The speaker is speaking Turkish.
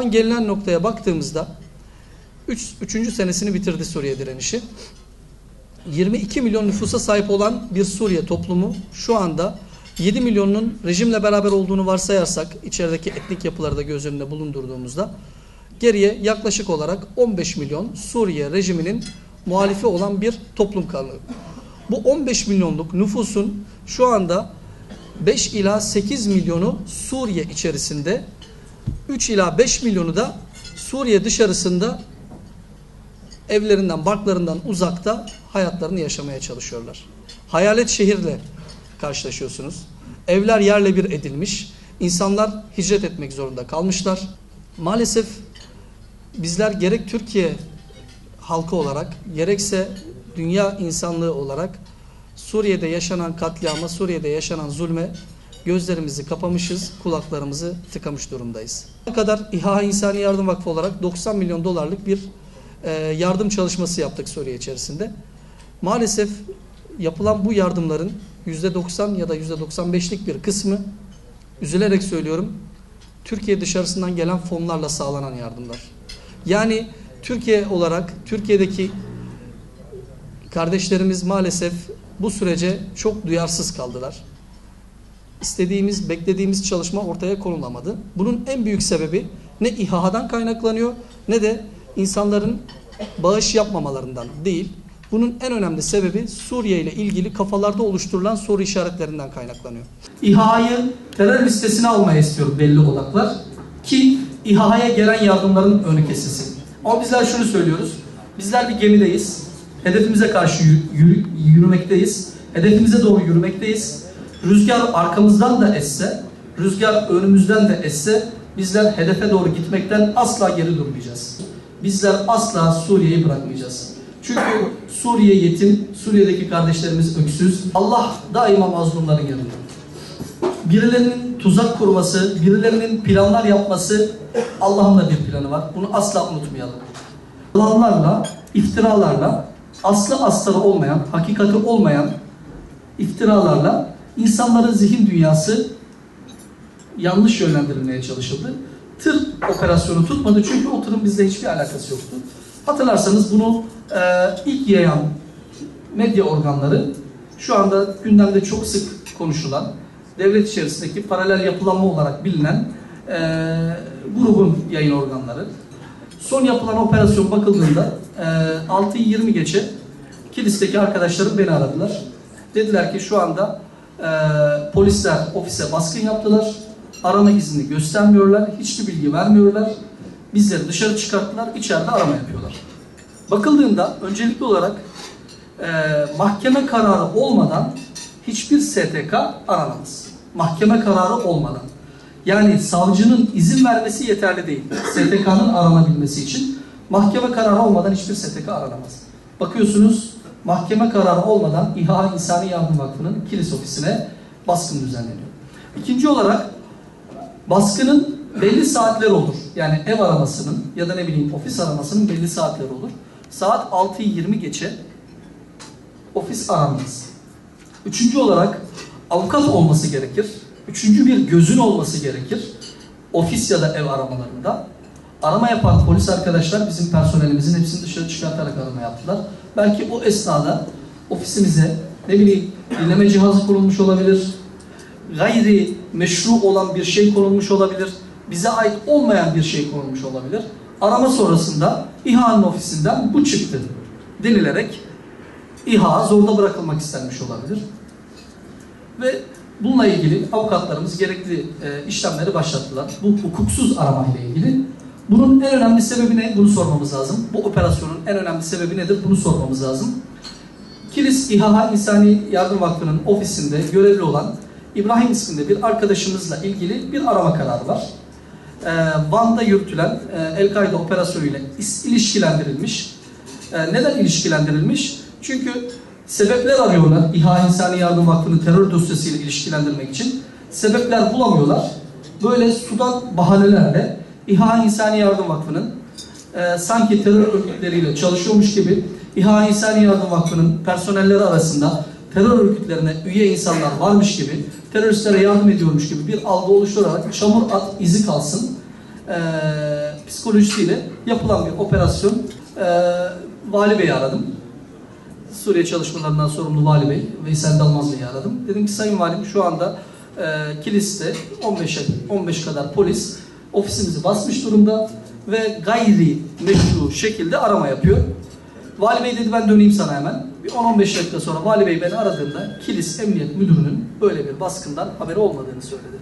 an gelinen noktaya baktığımızda 3. senesini bitirdi Suriye direnişi. 22 milyon nüfusa sahip olan bir Suriye toplumu şu anda 7 milyonun rejimle beraber olduğunu varsayarsak, içerideki etnik yapıları da göz önünde bulundurduğumuzda geriye yaklaşık olarak 15 milyon Suriye rejiminin muhalifi olan bir toplum kalıyor. Bu 15 milyonluk nüfusun şu anda 5 ila 8 milyonu Suriye içerisinde, 3 ila 5 milyonu da Suriye dışarısında evlerinden, barklarından uzakta hayatlarını yaşamaya çalışıyorlar. Hayalet şehirle karşılaşıyorsunuz. Evler yerle bir edilmiş. İnsanlar hicret etmek zorunda kalmışlar. Maalesef bizler gerek Türkiye halkı olarak gerekse dünya insanlığı olarak Suriye'de yaşanan katliama, Suriye'de yaşanan zulme gözlerimizi kapamışız, kulaklarımızı tıkamış durumdayız. Ne kadar İHA İnsani Yardım Vakfı olarak 90 milyon dolarlık bir yardım çalışması yaptık Suriye içerisinde. Maalesef yapılan bu yardımların %90 ya da %95'lik bir kısmı, üzülerek söylüyorum, Türkiye dışarısından gelen fonlarla sağlanan yardımlar. Yani Türkiye olarak, Türkiye'deki kardeşlerimiz maalesef bu sürece çok duyarsız kaldılar. İstediğimiz, beklediğimiz çalışma ortaya konulamadı. Bunun en büyük sebebi ne İHA'dan kaynaklanıyor ne de insanların bağış yapmamalarından değil. Bunun en önemli sebebi Suriye ile ilgili kafalarda oluşturulan soru işaretlerinden kaynaklanıyor. İHA'yı terör listesine almaya istiyor belli odaklar ki İHA'ya gelen yardımların önü kesilsin. Ama bizler şunu söylüyoruz. Bizler bir gemideyiz. Hedefimize karşı yürümekteyiz. Hedefimize doğru yürümekteyiz. Rüzgar arkamızdan da esse, rüzgar önümüzden de esse bizler hedefe doğru gitmekten asla geri durmayacağız. Bizler asla Suriye'yi bırakmayacağız. Çünkü Suriye yetim, Suriye'deki kardeşlerimiz öksüz. Allah daima mazlumların yanında. Birilerinin tuzak kurması, birilerinin planlar yapması, Allah'ın da bir planı var. Bunu asla unutmayalım. Yalanlarla, iftiralarla, aslı astarı olmayan, hakikati olmayan iftiralarla insanların zihin dünyası yanlış yönlendirilmeye çalışıldı. Tır operasyonu tutmadı çünkü o tırın bizle hiçbir alakası yoktu. Hatırlarsanız bunu ilk yayan medya organları şu anda gündemde çok sık konuşulan, devlet içerisindeki paralel yapılanma olarak bilinen grubun yayın organları. Son yapılan operasyon bakıldığında 6'yı 20 geçe Kilis'teki arkadaşlarım beni aradılar. Dediler ki şu anda polisler ofise baskın yaptılar. Arama izni göstermiyorlar. Hiçbir bilgi vermiyorlar. Bizleri dışarı çıkarttılar. İçeride arama yapıyorlar. Bakıldığında öncelikli olarak mahkeme kararı olmadan hiçbir STK aranamaz. Mahkeme kararı olmadan. Yani savcının izin vermesi yeterli değil. STK'nın aranabilmesi için mahkeme kararı olmadan hiçbir STK aranamaz. Bakıyorsunuz mahkeme kararı olmadan İHA İnsani Yardım Vakfı'nın Kilis ofisine baskın düzenleniyor. İkinci olarak baskının belli saatleri olur. Yani ev aramasının ya da ne bileyim ofis aramasının belli saatleri olur. Saat 6'yı 20 geçe ofis aranmaz. Üçüncü olarak avukat olması gerekir. Üçüncü bir gözün olması gerekir. Ofis ya da ev aramalarında. Arama yapan polis arkadaşlar bizim personelimizin hepsini dışarı çıkartarak arama yaptılar. Belki o esnada ofisimize ne bileyim dinleme cihazı kurulmuş olabilir. Gayri meşru olan bir şey konulmuş olabilir. Bize ait olmayan bir şey konulmuş olabilir. Arama sonrasında İHA'nın ofisinden bu çıktı denilerek İHA zorda bırakılmak istenmiş olabilir. Ve bununla ilgili avukatlarımız gerekli işlemleri başlattılar. Bu hukuksuz arama ile ilgili. Bunun en önemli sebebi ne? Bunu sormamız lazım. Bu operasyonun en önemli sebebi nedir? Bunu sormamız lazım. Kilis İHA İnsani Yardım Vakfı'nın ofisinde görevli olan İbrahim isminde bir arkadaşımızla ilgili bir arama kararı var. Van'da yürütülen El-Kaide operasyonuyla ilişkilendirilmiş. Neden ilişkilendirilmiş? Çünkü sebepler arıyorlar İHA İnsani Yardım Vakfı'nın terör dosyasıyla ilişkilendirmek için. Sebepler bulamıyorlar. Böyle sudan bahanelerle İHA İnsani Yardım Vakfı'nın sanki terör örgütleriyle çalışıyormuş gibi İHA İnsani Yardım Vakfı'nın personelleri arasında terör örgütlerine üye insanlar varmış gibi, teröristlere yardım ediyormuş gibi bir algı oluşturarak çamur at izi kalsın, psikolojisiyle yapılan bir operasyon. Vali Bey'i aradım. Suriye çalışmalarından sorumlu Vali Bey, Veysel Dalmaz Bey'i aradım. Dedim ki Sayın Valim, şu anda Kilis'te 15 kadar polis ofisimizi basmış durumda ve gayri meşru şekilde arama yapıyor. Vali Bey dedi ben döneyim sana hemen. Bir 10-15 dakika sonra Vali Bey beni aradığında Kilis Emniyet Müdürü'nün böyle bir baskından haberi olmadığını söyledi.